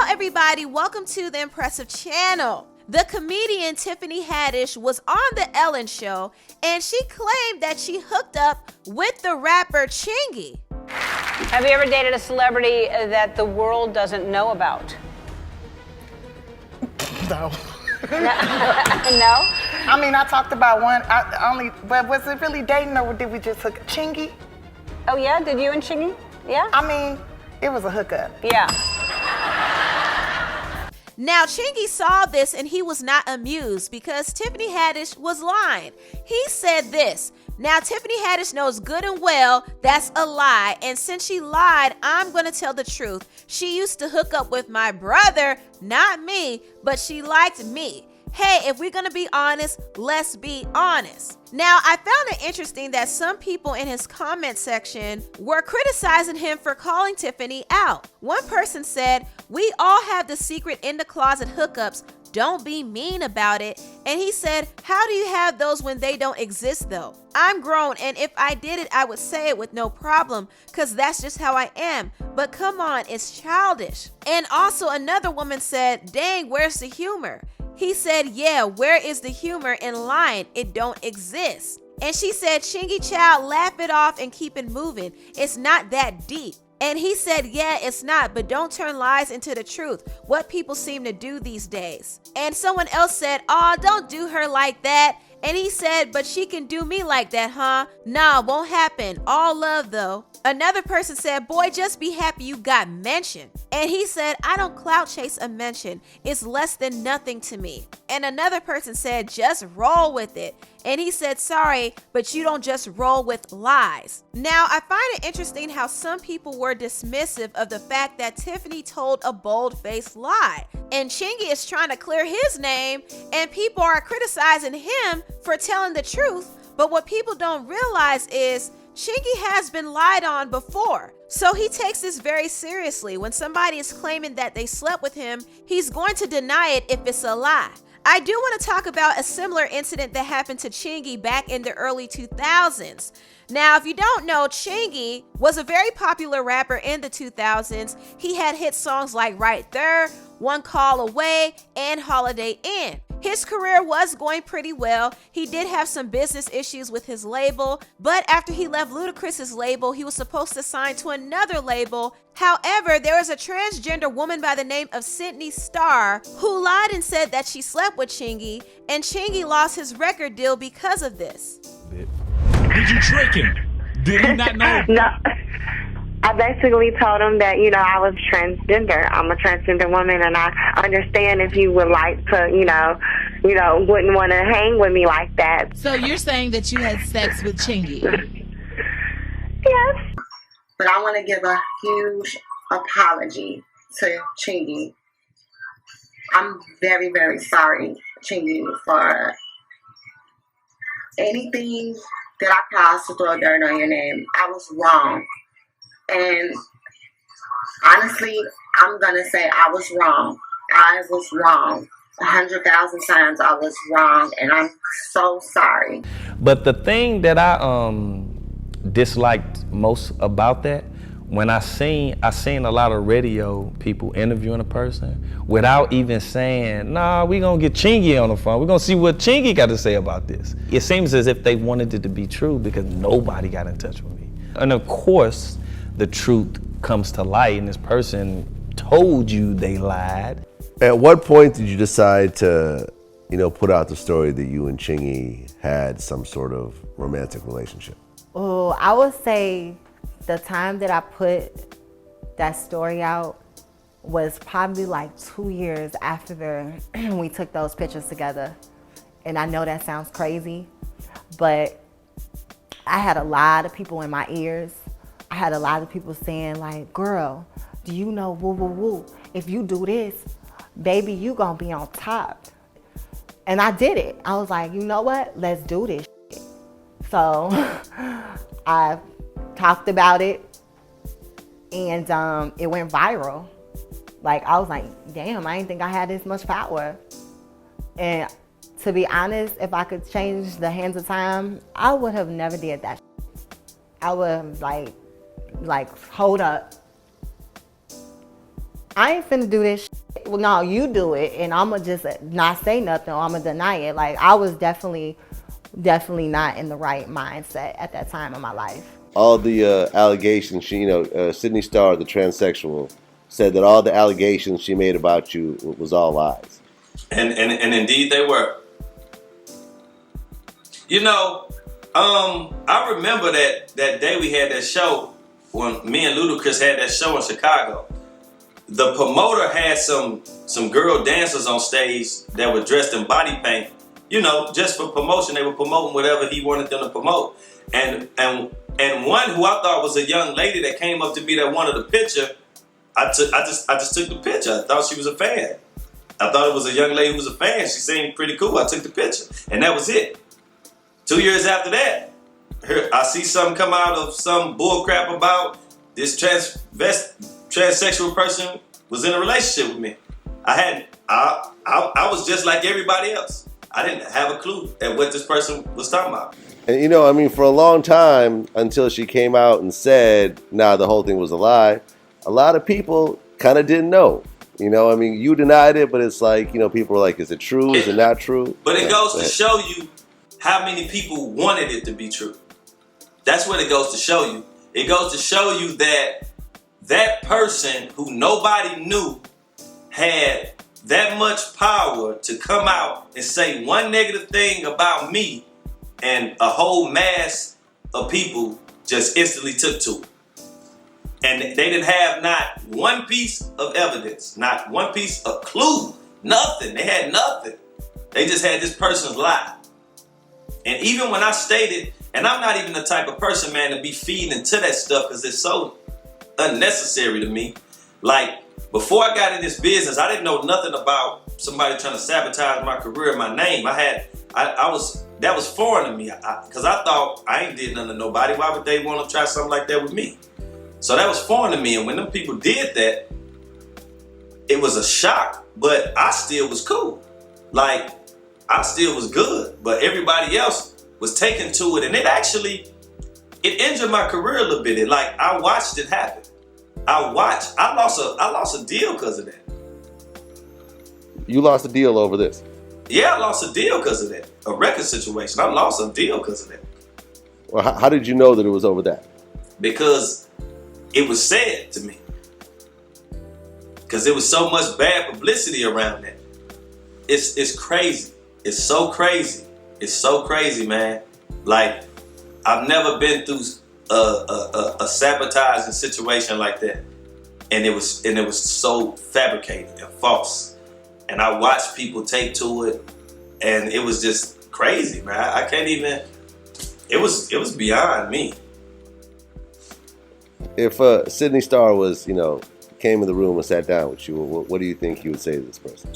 Hello everybody, welcome to the Empressive channel. The comedian Tiffany Haddish was on the Ellen show and she claimed that she hooked up with the rapper Chingy. Have you ever dated a celebrity that the world doesn't know about? No. No? I mean, I talked about one. But was it really dating or did we just hook Chingy? Oh yeah, did you and Chingy? Yeah? I mean, it was a hookup. Yeah. Now, Chingy saw this and he was not amused because Tiffany Haddish was lying. He said this. Now, Tiffany Haddish knows good and well that's a lie, and since she lied, I'm going to tell the truth. She used to hook up with my brother, not me, but she liked me. Hey, if we're going to be honest, let's be honest. Now, I found it interesting that some people in his comment section were criticizing him for calling Tiffany out. One person said, "We all have the secret in the closet hookups. Don't be mean about it." And he said, "How do you have those when they don't exist though? I'm grown, and if I did it, I would say it with no problem because that's just how I am. But come on, it's childish." And also another woman said, "Dang, where's the humor?" He said, "Yeah, where is the humor in lying? It don't exist." And she said, "Chingy child, laugh it off and keep it moving. It's not that deep." And he said, "Yeah, it's not, but don't turn lies into the truth. What people seem to do these days." And someone else said, "Oh, don't do her like that." And he said, "But she can do me like that, huh? Nah, won't happen. All love though." Another person said, "Boy, just be happy you got mentioned." And he said, "I don't clout chase a mention. It's less than nothing to me." And another person said, "Just roll with it." And he said, "Sorry, but you don't just roll with lies." Now, I find it interesting how some people were dismissive of the fact that Tiffany told a bold-faced lie. And Chingy is trying to clear his name, and people are criticizing him for telling the truth. But what people don't realize is Chingy has been lied on before. So he takes this very seriously. When somebody is claiming that they slept with him, he's going to deny it if it's a lie. I do want to talk about a similar incident that happened to Chingy back in the early 2000s. Now, if you don't know, Chingy was a very popular rapper in the 2000s. He had hit songs like Right There, One Call Away, and Holiday Inn. His career was going pretty well. He did have some business issues with his label, but after he left Ludacris's label, he was supposed to sign to another label. However, there was a transgender woman by the name of Sydney Starr who lied and said that she slept with Chingy, and Chingy lost his record deal because of this. Did you trick him? Did he not know? No. I basically told him that, I was transgender. I'm a transgender woman, and I understand if you would like to, wouldn't want to hang with me like that. So you're saying that you had sex with Chingy? Yes. But I want to give a huge apology to Chingy. I'm very, very sorry, Chingy, for anything that I caused to throw dirt on your name. I was wrong. And honestly, I'm going to say I was wrong. I was wrong. 100,000 times I was wrong, and I'm so sorry. But the thing that I disliked most about that, when I seen a lot of radio people interviewing a person without even saying, "Nah, we gonna get Chingy on the phone. We're gonna see what Chingy got to say about this." It seems as if they wanted it to be true because nobody got in touch with me. And of course, the truth comes to light, and this person told you they lied. At what point did you decide to, put out the story that you and Chingy had some sort of romantic relationship? Oh, I would say the time that I put that story out was probably like 2 years after we took those pictures together. And I know that sounds crazy, but I had a lot of people in my ears. I had a lot of people saying like, "Girl, do you know woo woo woo? If you do this, baby, you gonna be on top." And I did it. I was like, you know what? Let's do this shit. So I talked about it, and it went viral. Like, I was like, damn, I didn't think I had this much power. And to be honest, if I could change the hands of time, I would have never did that. I would have like, hold up. I ain't finna do this shit. Well, no, you do it, and I'ma just not say nothing, or I'ma deny it. Like, I was definitely not in the right mindset at that time in my life. All the allegations, Sydney Starr, the transsexual, said that all the allegations she made about you was all lies. And indeed they were. I remember that day we had that show when me and Ludacris had that show in Chicago. The promoter had some girl dancers on stage that were dressed in body paint, just for promotion. They were promoting whatever he wanted them to promote. And one who I thought was a young lady that came up to me that wanted a picture, I just took the picture. I thought she was a fan. I thought it was a young lady who was a fan. She seemed pretty cool. I took the picture, and that was it. 2 years after that, I see something come out of some bull crap about this transsexual person was in a relationship with me. I was just like everybody else. I didn't have a clue at what this person was talking about. And for a long time, until she came out and said, nah, the whole thing was a lie, a lot of people kind of didn't know. You denied it, but it's like, people were like, is it true? Is it not true? But it goes to show you how many people wanted it to be true. That's what it goes to show you. It goes to show you that that person who nobody knew had that much power to come out and say one negative thing about me, and a whole mass of people just instantly took to it. And they didn't have not one piece of evidence, not one piece of clue, nothing. They had nothing. They just had this person's lie. And even when I stated, and I'm not even the type of person, man, to be feeding into that stuff because it's so unnecessary to me. Like, before I got in this business, I didn't know nothing about somebody trying to sabotage my career, my name. That was foreign to me because I thought I ain't did nothing to nobody. Why would they want to try something like that with me? So that was foreign to me. And when them people did that, it was a shock, but I still was cool. Like, I still was good, but everybody else was taken to it, and it injured my career a little bit. I watched it happen. I lost a deal because of that. You lost a deal over this? Yeah, I lost a deal because of that. A record situation. I lost a deal because of that. Well, how did you know that it was over that? Because it was said to me. Because there was so much bad publicity around that. It's crazy. It's so crazy. It's so crazy, man. Like, I've never been through a sabotaging situation like that. And it was so fabricated and false. And I watched people take to it, and it was just crazy, man. I can't even. It was beyond me. If Sydney Starr was, came in the room and sat down with you, what do you think you would say to this person?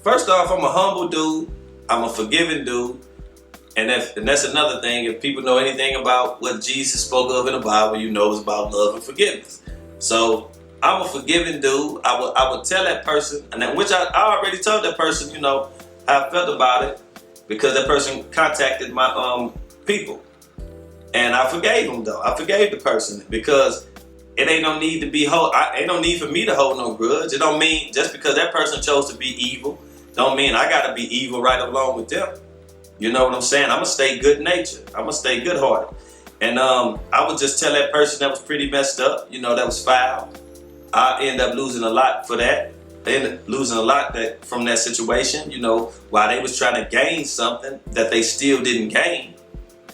First off, I'm a humble dude. I'm a forgiving dude. And that's another thing. If people know anything about what Jesus spoke of in the Bible, it's about love and forgiveness. So I'm a forgiving dude. I would tell that person, which I already told that person, how I felt about it, because that person contacted my people. And I forgave them, though. I forgave the person because it ain't no need to be ain't no need for me to hold no grudge. It don't mean just because that person chose to be evil, don't mean I gotta be evil right along with them. You know what I'm saying? I'm gonna stay good natured. I'm gonna stay good hearted. And I would just tell that person that was pretty messed up, that was foul. I end up losing a lot for that. They ended up losing a lot from that situation, while they was trying to gain something that they still didn't gain.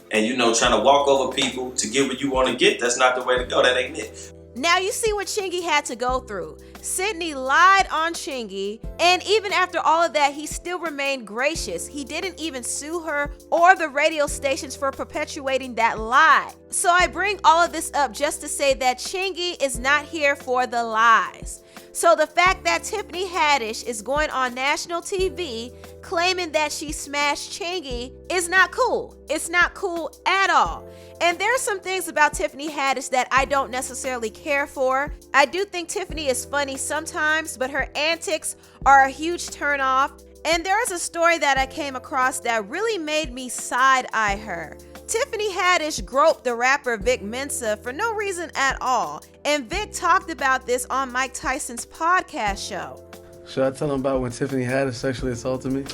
And, trying to walk over people to get what you want to get, that's not the way to go. That ain't it. Now you see what Chingy had to go through. Sydney lied on Chingy, and even after all of that, he still remained gracious. He didn't even sue her or the radio stations for perpetuating that lie. So I bring all of this up just to say that Chingy is not here for the lies. So the fact that Tiffany Haddish is going on national TV claiming that she smashed Chingy is not cool. It's not cool at all. And there are some things about Tiffany Haddish that I don't necessarily care for. I do think Tiffany is funny sometimes, but her antics are a huge turnoff. And there is a story that I came across that really made me side-eye her. Tiffany Haddish groped the rapper Vic Mensa for no reason at all, and Vic talked about this on Mike Tyson's podcast show. Should I tell him about when Tiffany Haddish sexually assaulted me?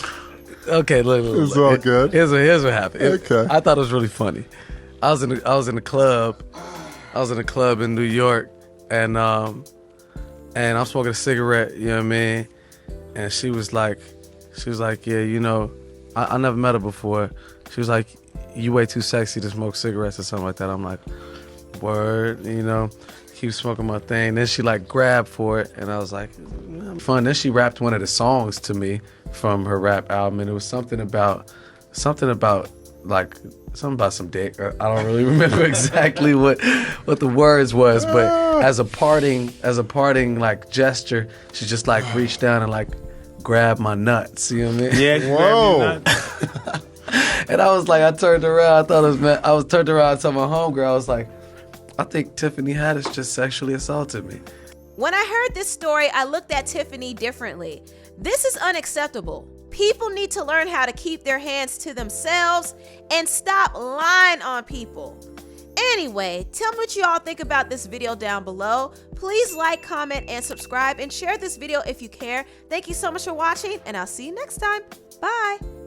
Okay, look. It's all good. Here's what happened. Okay. I thought it was really funny. I was in a club. I was in a club in New York, and I'm smoking a cigarette. You know what I mean? And she was like, yeah, you know, I never met her before. She was like, you way too sexy to smoke cigarettes or something like that. I'm like, word, you know, keep smoking my thing. Then she like grabbed for it, and I was like, fun. Then she rapped one of the songs to me from her rap album, and it was something about some dick. I don't really remember exactly what the words was, but as a parting like gesture, she just like reached down and like grabbed my nuts. You know what I mean? Yeah. Whoa. And I was like, I turned around. I thought it was I was turned around to my homegirl. I was like, I think Tiffany Haddish just sexually assaulted me. When I heard this story, I looked at Tiffany differently. This is unacceptable. People need to learn how to keep their hands to themselves and stop lying on people. Anyway, tell me what you all think about this video down below. Please like, comment, and subscribe, and share this video if you care. Thank you so much for watching, and I'll see you next time. Bye.